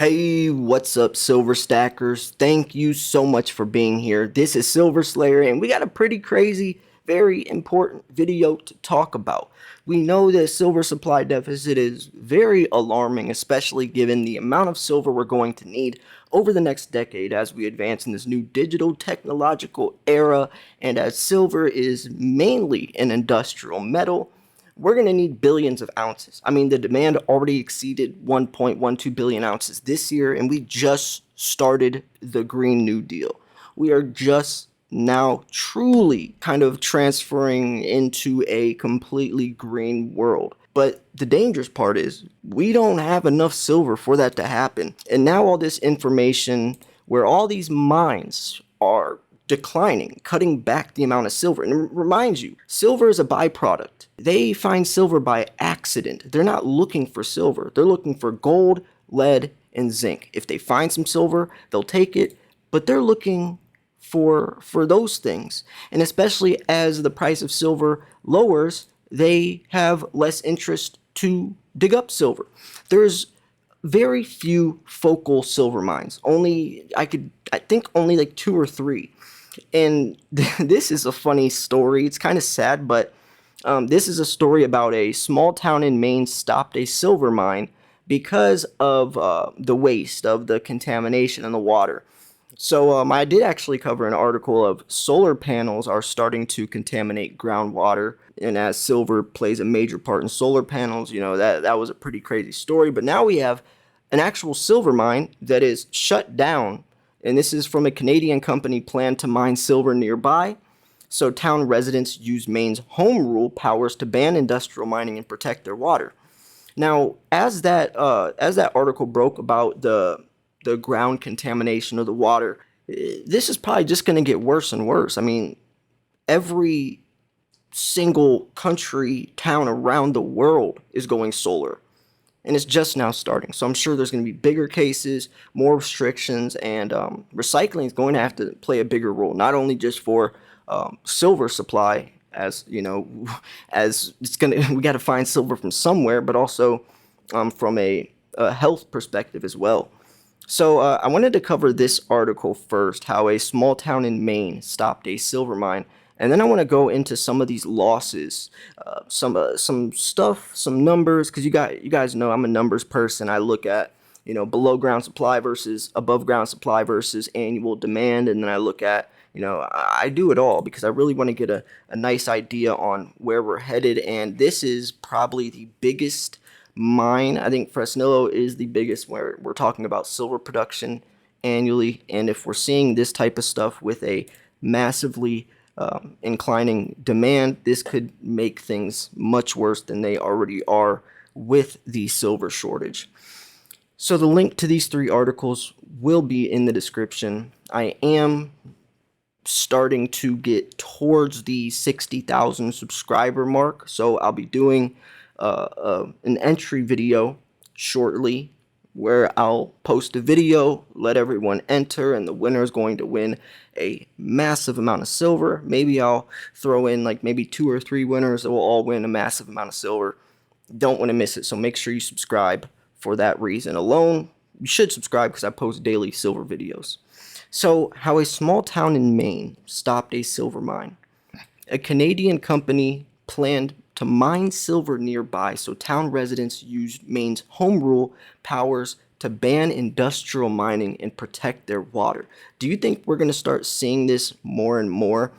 Hey, what's up, Silver Stackers? Thank you so much for being here. This is Silver Slayer, and we got a pretty crazy, very important video to talk about. We know that silver supply deficit is very alarming, especially given the amount of silver we're going to need over the next decade as we advance in this new digital technological era, and as silver is mainly an industrial metal, we're going to need billions of ounces. I mean, the demand already exceeded 1.12 billion ounces this year, and we just started the Green New Deal. We are just now truly kind of transferring into a completely green world. But the dangerous part is we don't have enough silver for that to happen. And now all this information where all these mines are declining, cutting back the amount of silver. And it reminds you, silver is a byproduct. They find silver by accident. They're not looking for silver. They're looking for gold, lead, and zinc. If they find some silver, they'll take it, but they're looking for those things. And especially as the price of silver lowers, they have less interest to dig up silver. There's very few focal silver mines. I think only like two or three. And this is a funny story. It's kind of sad, but this is a story about a small town in Maine stopped a silver mine because of the waste, of the contamination in the water. So I did actually cover an article of solar panels are starting to contaminate groundwater, and as silver plays a major part in solar panels, that was a pretty crazy story. But now we have an actual silver mine that is shut down, and this is from a Canadian company planned to mine silver nearby. So town residents use Maine's home rule powers to ban industrial mining and protect their water. Now, as that article broke about the ground contamination of the water, this is probably just going to get worse and worse. I mean, every single country, town around the world is going solar, and it's just now starting. So I'm sure there's going to be bigger cases, more restrictions, and recycling is going to have to play a bigger role, not only just for silver supply, as as we got to find silver from somewhere, but also from a health perspective as well. So I wanted to cover this article first, how a small town in Maine stopped a silver mine, and then I want to go into some of these losses, some stuff, some numbers, because you guys know I'm a numbers person. I look at below ground supply versus above ground supply versus annual demand, and then I look at I do it all because I really want to get a nice idea on where we're headed, and this is probably the biggest mine. I think Fresnillo is the biggest where we're talking about silver production annually, and if we're seeing this type of stuff with a massively inclining demand, this could make things much worse than they already are with the silver shortage. So the link to these three articles will be in the description. I am starting to get towards the 60,000 subscriber mark, so I'll be doing an entry video shortly where I'll post a video, let everyone enter, and the winner is going to win a massive amount of silver. Maybe I'll throw in like maybe 2 or 3 winners that will all win a massive amount of silver. Don't want to miss it, so make sure you subscribe for that reason alone. You should subscribe because I post daily silver videos. So, how a small town in Maine stopped a silver mine. A Canadian company planned to mine silver nearby, so town residents used Maine's home rule powers to ban industrial mining and protect their water. Do you think we're going to start seeing this more and more?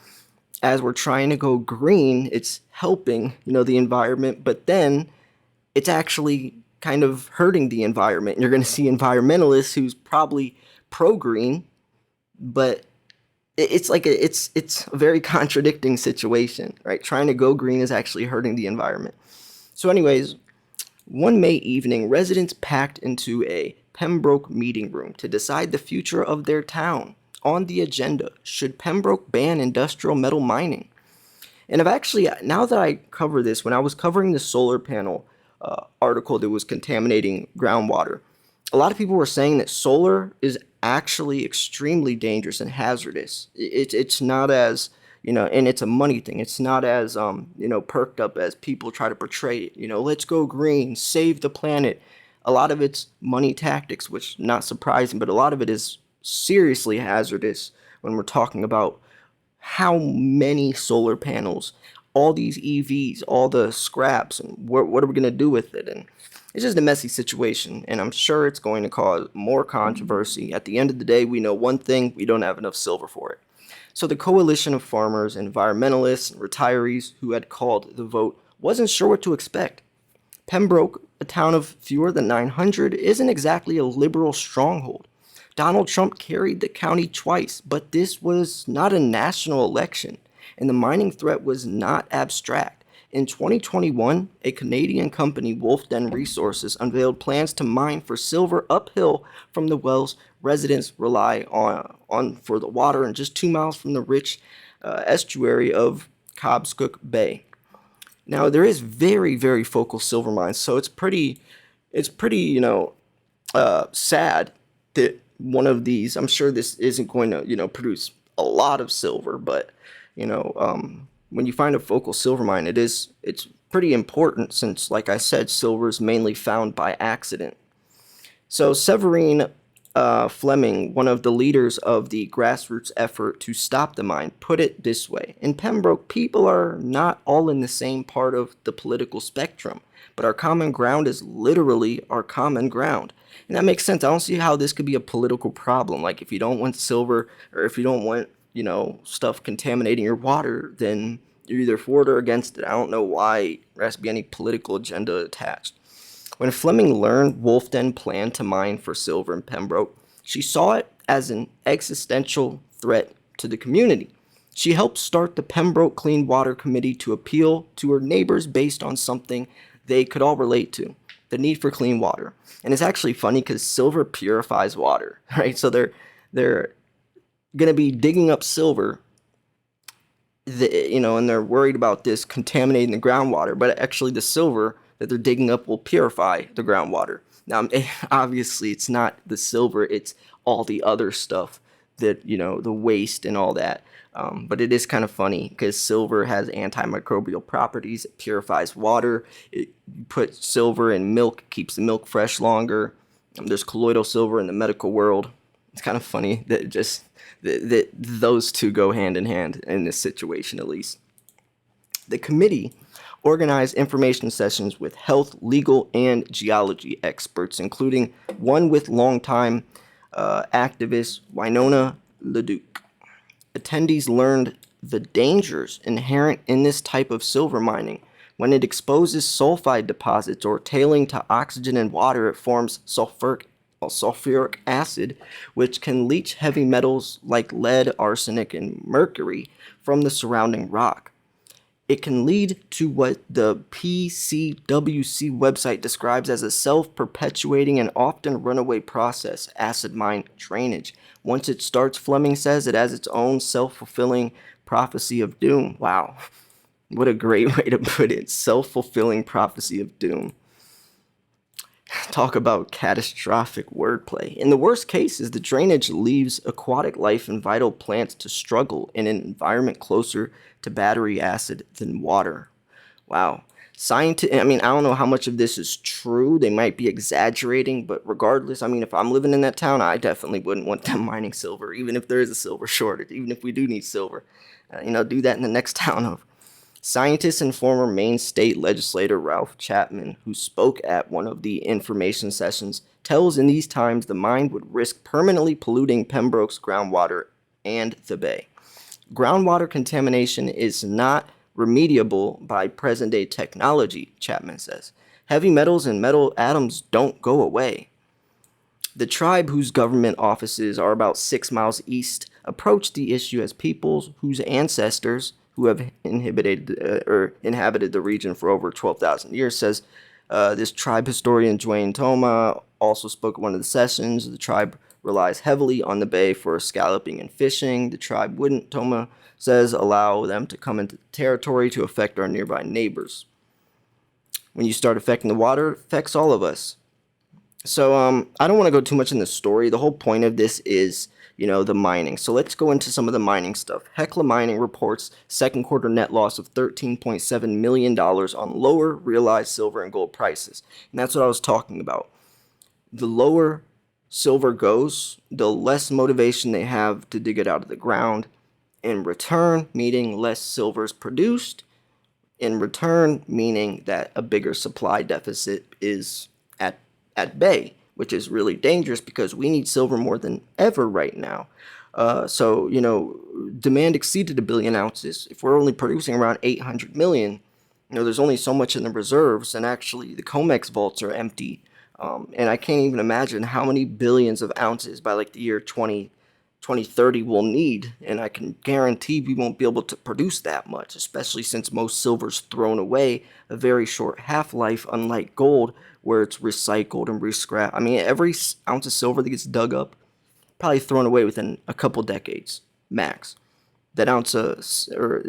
As we're trying to go green, it's helping, the environment, but then it's actually kind of hurting the environment. And you're going to see environmentalists who's probably pro-green, but it's a very contradicting situation, right? Trying to go green is actually hurting the environment. So anyways, one May evening, residents packed into a Pembroke meeting room to decide the future of their town. On the agenda, should Pembroke ban industrial metal mining? And I've actually, now that I cover this, when I was covering the solar panel article that was contaminating groundwater, a lot of people were saying that solar is actually extremely dangerous and hazardous. It's not as, and it's a money thing. It's not as, perked up as people try to portray it. Let's go green, save the planet. A lot of it's money tactics, which not surprising, but a lot of it is seriously hazardous when we're talking about how many solar panels, all these EVs, all the scraps, and what are we going to do with it? And it's just a messy situation, and I'm sure it's going to cause more controversy. At the end of the day, we know one thing: we don't have enough silver for it. So the coalition of farmers, environmentalists, and retirees who had called the vote wasn't sure what to expect. Pembroke, a town of fewer than 900, isn't exactly a liberal stronghold. Donald Trump carried the county twice, but this was not a national election, and the mining threat was not abstract. In 2021, a Canadian company, Wolf Den Resources, unveiled plans to mine for silver uphill from the wells residents rely on for the water, and just 2 miles from the rich estuary of Cobscook Bay. Now, there is very, very focal silver mines, so it's pretty, sad that one of these. I'm sure this isn't going to, produce a lot of silver, but when you find a focal silver mine, it's pretty important since, like I said, silver is mainly found by accident. So Severine Fleming, one of the leaders of the grassroots effort to stop the mine, put it this way: in Pembroke, people are not all in the same part of the political spectrum, but our common ground is literally our common ground. And that makes sense. I don't see how this could be a political problem. Like, if you don't want silver, or if you don't want, stuff contaminating your water, then you're either for it or against it. I don't know why there has to be any political agenda attached. When Fleming learned Wolf Den planned to mine for silver in Pembroke, she saw it as an existential threat to the community. She helped start the Pembroke Clean Water Committee to appeal to her neighbors based on something they could all relate to: the need for clean water. And it's actually funny because silver purifies water, right? So they're going to be digging up silver, and they're worried about this contaminating the groundwater, but actually the silver that they're digging up will purify the groundwater. Now, obviously, it's not the silver, it's all the other stuff that, the waste and all that. But it is kind of funny because silver has antimicrobial properties. It purifies water. You put silver in milk, keeps the milk fresh longer. There's colloidal silver in the medical world. It's kind of funny that those two go hand in hand in this situation, at least. The committee organized information sessions with health, legal, and geology experts, including one with longtime activist Winona LeDuc. Attendees learned the dangers inherent in this type of silver mining. When it exposes sulfide deposits or tailing to oxygen and water, it forms sulfuric acid, which can leach heavy metals like lead, arsenic, and mercury from the surrounding rock. It can lead to what the PCWC website describes as a self-perpetuating and often runaway process: acid mine drainage. Once it starts, Fleming says, it has its own self-fulfilling prophecy of doom. Wow, what a great way to put it. Self-fulfilling prophecy of doom. Talk about catastrophic wordplay. In the worst cases, the drainage leaves aquatic life and vital plants to struggle in an environment closer to battery acid than water. Wow. I don't know how much of this is true. They might be exaggerating, but regardless, if I'm living in that town, I definitely wouldn't want them mining silver, even if there is a silver shortage, even if we do need silver. Do that in the next town over. Scientist and former Maine state legislator Ralph Chapman, who spoke at one of the information sessions, tells in these times the mine would risk permanently polluting Pembroke's groundwater and the bay. Groundwater contamination is not remediable by present-day technology, Chapman says. Heavy metals and metal atoms don't go away. The tribe, whose government offices are about 6 miles east, approached the issue as peoples whose ancestors, who have inhabited the region for over 12,000 years, says this tribe historian Dwayne Toma also spoke at one of the sessions. The tribe relies heavily on the bay for scalloping and fishing. The tribe wouldn't, Toma says, allow them to come into the territory to affect our nearby neighbors. When you start affecting the water, it affects all of us. So I don't want to go too much in the story. The whole point of this is, the mining. So let's go into some of the mining stuff. Hecla Mining reports second quarter net loss of $13.7 million on lower realized silver and gold prices. And that's what I was talking about. the lower silver goes, the less motivation they have to dig it out of the ground. In return, meaning less silver is produced. In return, meaning that a bigger supply deficit is at, at bay, which is really dangerous because we need silver more than ever right now. Demand exceeded 1 billion ounces. If we're only producing around 800 million, there's only so much in the reserves, and actually the COMEX vaults are empty. And I can't even imagine how many billions of ounces by like the year 2030 we'll need, and I can guarantee we won't be able to produce that much, especially since most silver's thrown away, a very short half-life, unlike gold, where it's recycled and re-scrapped. I mean, every ounce of silver that gets dug up, probably thrown away within a couple decades, max. That ounce of silver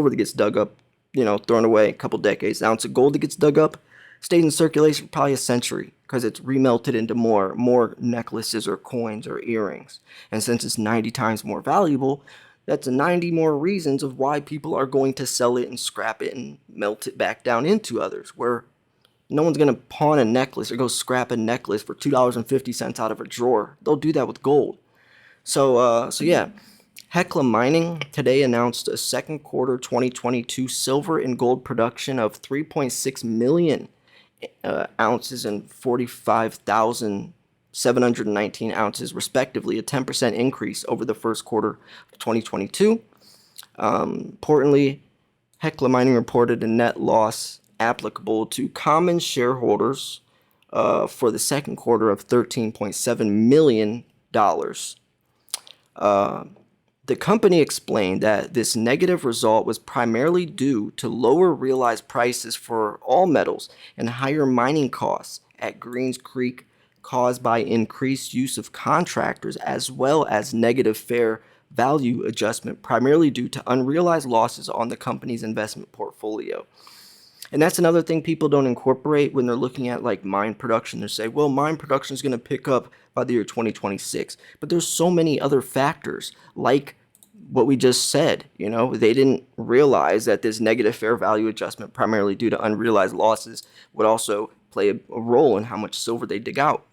that gets dug up, thrown away a couple decades. The ounce of gold that gets dug up stays in circulation for probably a century because it's remelted into more necklaces or coins or earrings. And since it's 90 times more valuable, that's 90 more reasons of why people are going to sell it and scrap it and melt it back down into others. Where no one's going to pawn a necklace or go scrap a necklace for $2.50 out of a drawer. They'll do that with gold. So yeah, Hecla Mining today announced a second quarter 2022 silver and gold production of 3.6 million ounces and 45,719 ounces, respectively, a 10% increase over the first quarter of 2022. Importantly, Hecla Mining reported a net loss applicable to common shareholders for the second quarter of $13.7 million. The company explained that this negative result was primarily due to lower realized prices for all metals and higher mining costs at Greens Creek caused by increased use of contractors, as well as negative fair value adjustment primarily due to unrealized losses on the company's investment portfolio. And that's another thing people don't incorporate when they're looking at like mine production. They say, well, mine production is going to pick up by the year 2026. But there's so many other factors like what we just said. They didn't realize that this negative fair value adjustment, primarily due to unrealized losses, would also play a role in how much silver they dig out.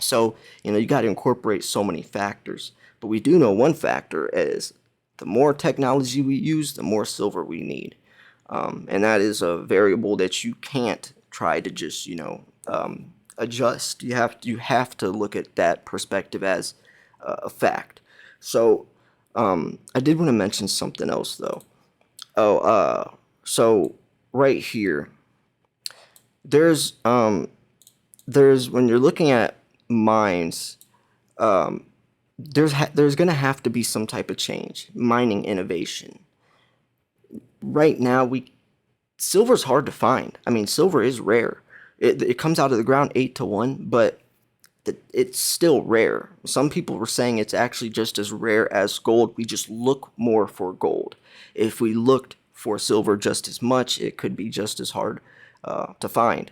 So, you got to incorporate so many factors. But we do know one factor is the more technology we use, the more silver we need. And that is a variable that you can't try to just, adjust. You have to look at that perspective as a fact. So I did want to mention something else though. So right here, there's when you're looking at mines, there's gonna have to be some type of change, mining innovation. Right now, silver's hard to find. I mean, silver is rare. It comes out of the ground 8-1, but it's still rare. Some people were saying it's actually just as rare as gold. We just look more for gold. If we looked for silver just as much, it could be just as hard to find.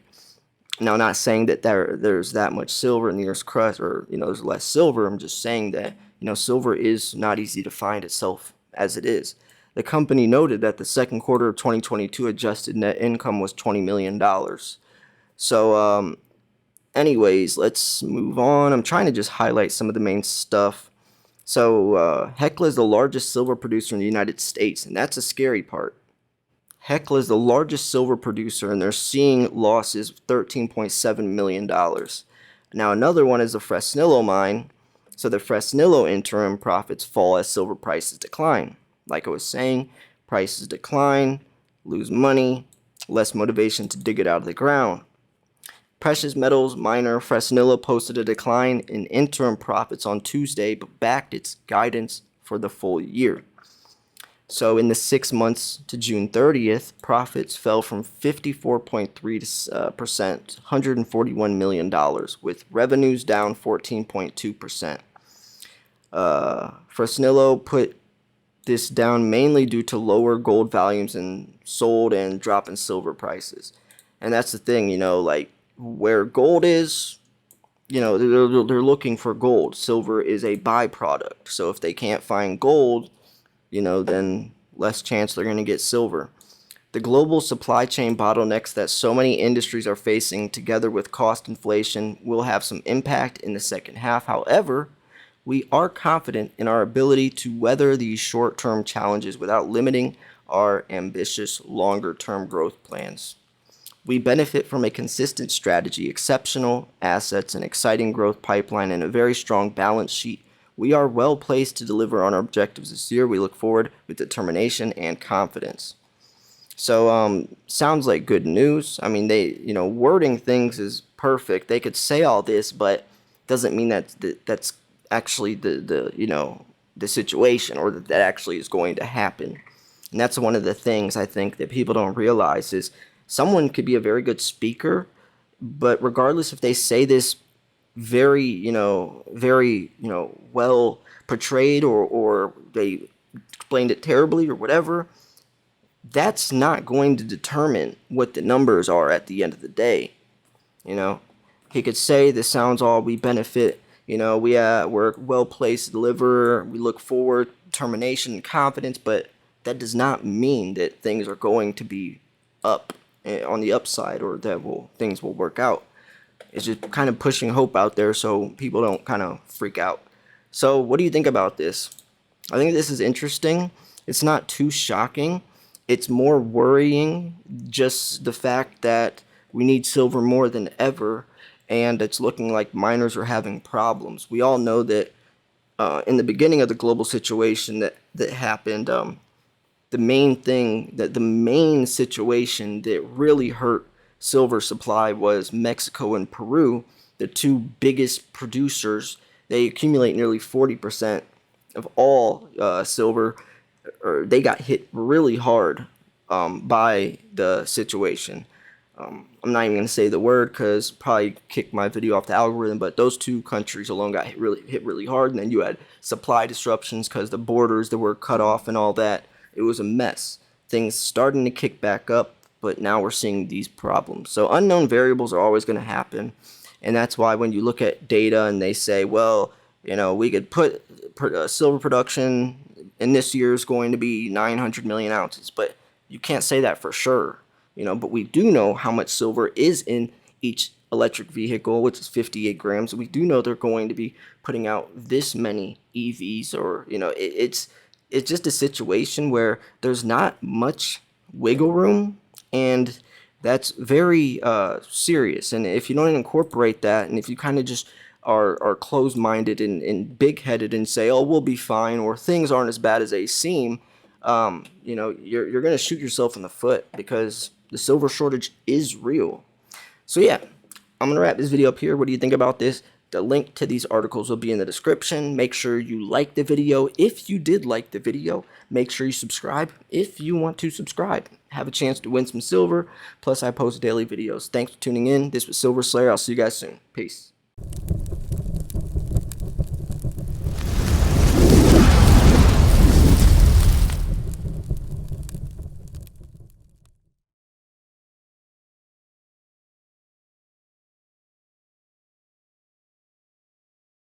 Now, not saying that there's that much silver in the Earth's crust, or there's less silver. I'm just saying that silver is not easy to find itself as it is. The company noted that the second quarter of 2022 adjusted net income was $20 million. So, anyways, let's move on. I'm trying to just highlight some of the main stuff. So, Hecla is the largest silver producer in the United States, and that's a scary part. Hecla is the largest silver producer, and they're seeing losses of $13.7 million. Now, another one is the Fresnillo mine. So, the Fresnillo interim profits fall as silver prices decline. Like I was saying, prices decline, lose money, less motivation to dig it out of the ground. Precious metals miner Fresnillo posted a decline in interim profits on Tuesday, but backed its guidance for the full year. So in the 6 months to June 30th, profits fell from 54.3%, $141 million, with revenues down 14.2%. Fresnillo put this down mainly due to lower gold volumes and sold and drop in silver prices. And that's the thing, like where gold is, they're looking for gold. Silver is a byproduct. So if they can't find gold, then less chance they're going to get silver. The global supply chain bottlenecks that so many industries are facing, together with cost inflation, will have some impact in the second half. However, we are confident in our ability to weather these short-term challenges without limiting our ambitious longer-term growth plans. We benefit from a consistent strategy, exceptional assets, an exciting growth pipeline, and a very strong balance sheet. We are well placed to deliver on our objectives this year. We look forward with determination and confidence. So, sounds like good news. I mean, wording things is perfect. They could say all this, but doesn't mean that's actually the situation, or that actually is going to happen. And that's one of the things I think that people don't realize is someone could be a very good speaker, but regardless if they say this very well portrayed, or they explained it terribly or whatever, that's not going to determine what the numbers are at the end of the day. You know, he could say this sounds all we benefit. We're well placed to deliver. We look forward, determination, and confidence, but that does not mean that things are going to be up on the upside, or that things will work out. It's just kind of pushing hope out there so people don't kind of freak out. So, what do you think about this? I think this is interesting. It's not too shocking. It's more worrying, just the fact that we need silver more than ever, and it's looking like miners are having problems. We all know that in the beginning of the global situation that happened, the main situation that really hurt silver supply was Mexico and Peru, the two biggest producers. They accumulate nearly 40% of all silver, or they got hit really hard by the situation. I'm not even going to say the word because probably kick my video off the algorithm, but those two countries alone got hit really hard, and then you had supply disruptions because the borders that were cut off and all that. It was a mess. Things starting to kick back up, but now we're seeing these problems. So unknown variables are always going to happen, and that's why when you look at data and they say, well, we could put silver production in this year is going to be 900 million ounces, but you can't say that for sure. But we do know how much silver is in each electric vehicle, which is 58 grams. We do know they're going to be putting out this many EVs, or it's just a situation where there's not much wiggle room, and that's very serious. And if you don't incorporate that, and if you kind of just are closed-minded and big-headed and say, oh, we'll be fine, or things aren't as bad as they seem, you're going to shoot yourself in the foot, because the silver shortage is real. So yeah, I'm going to wrap this video up here. What do you think about this? The link to these articles will be in the description. Make sure you like the video. If you did like the video, make sure you subscribe if you want to subscribe. Have a chance to win some silver. Plus, I post daily videos. Thanks for tuning in. This was Silver Slayer. I'll see you guys soon. Peace.